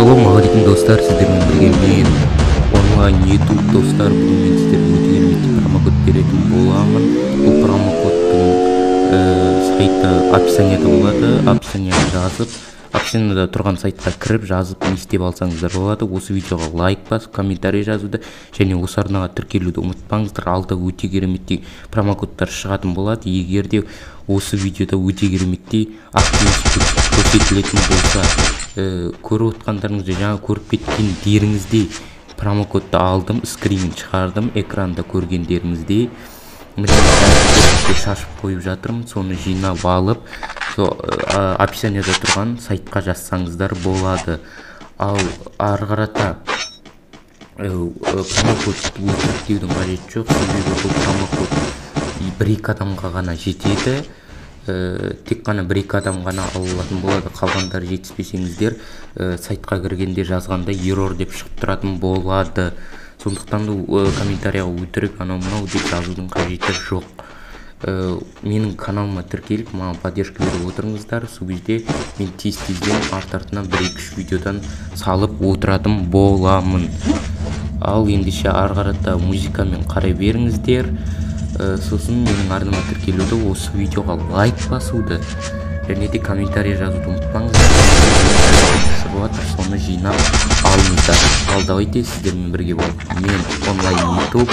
Ассалаумағалейкум достар, сіздермен бірге мен онлайн YouTube достар. Бүгін мен сіздерге өте керемет промокод беретін боламын. Бұл промокодтың сайты описаниеда болады. Описаниеға жазып, описаниеда тұрған сайтқа кіріп жазып не істеп алсаңыздар болады. Осы видеоға лайк басып, комментарий жазуды және осы арнаға тіркелуді ұмытпаңыздар. Алда өте кереметтей промокодтар шығатын болады. Егер де осы видеода өте кереметтей активность көрсетілетін болса, көріп отқандарыңызды жаңа көріп кеткендеріңіздей промокодты алдым, скринін шығардым, экранда көргендеріңіздей шашып қойып жатырмын. Соны жинап алып, описаниеда тұрған сайтқа жазсаңыздар болады. Ал ары қарата промокодты өтірік деудің қажеті жоқ, себебі бұл промокод бір-екі адамға ғана жетеді. Тек қана бір-екі адам ғана алатын болады. Қалғандары жетіспесеңіздер сайтқа кіргенде жазғанда error деп шығып тұратын болады. Сондықтан комментарияға өтірік анау-мынау деп жазудың қажеті жоқ. Менің каналыма тіркеліп, маған поддержка беріп отырыңыздар. Сол кезде мен тез-тезден арт-артынан 1-2 видеодан салып отыратын боламын. Ал ендеше ары қарата музыкамен қарай беріңіздер. Сосын менің арнама тіркелуді, осы видеоға лайк басуды және де комментарий жазуды ұмытпаңыздар. Соны жинап алыңыздар. Ал давайте сіздермен бірге болып мен онлайн YouTube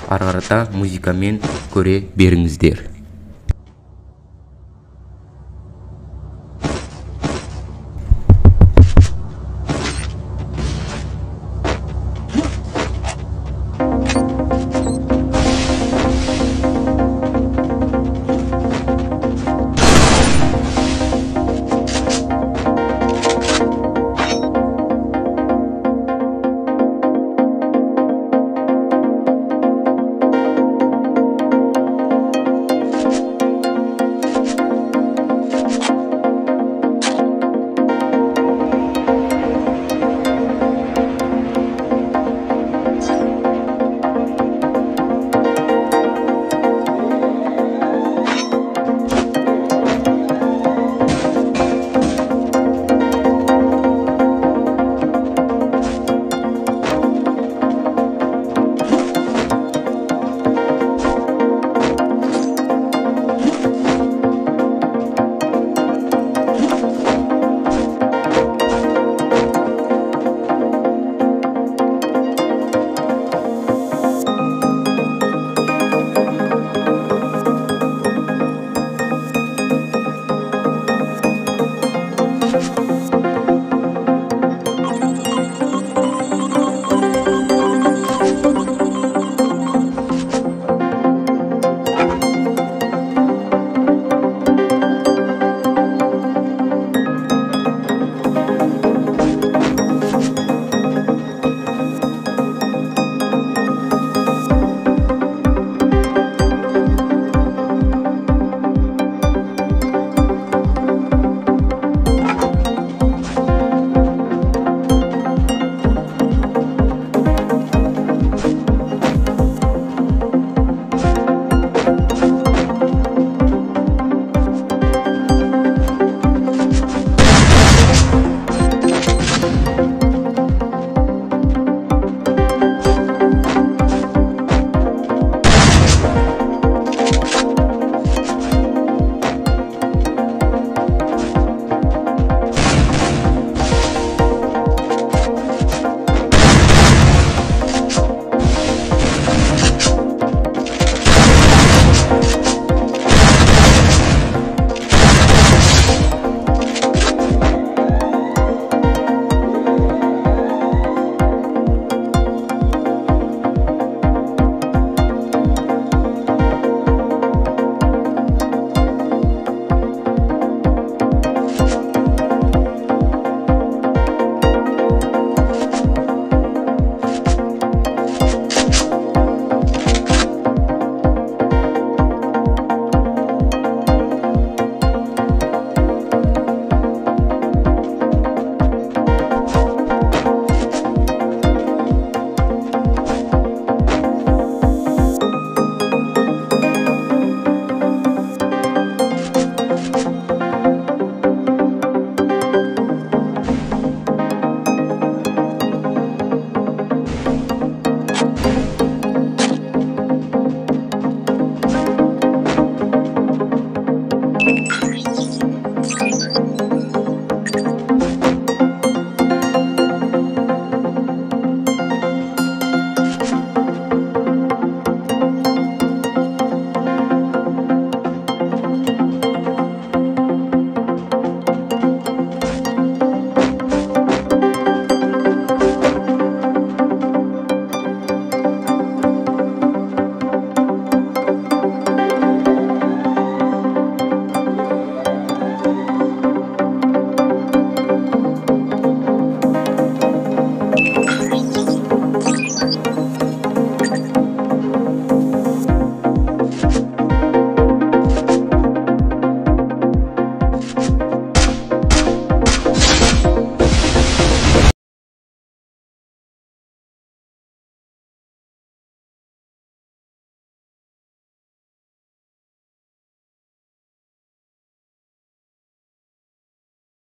ары қарата музыкамен көре беріңіздер.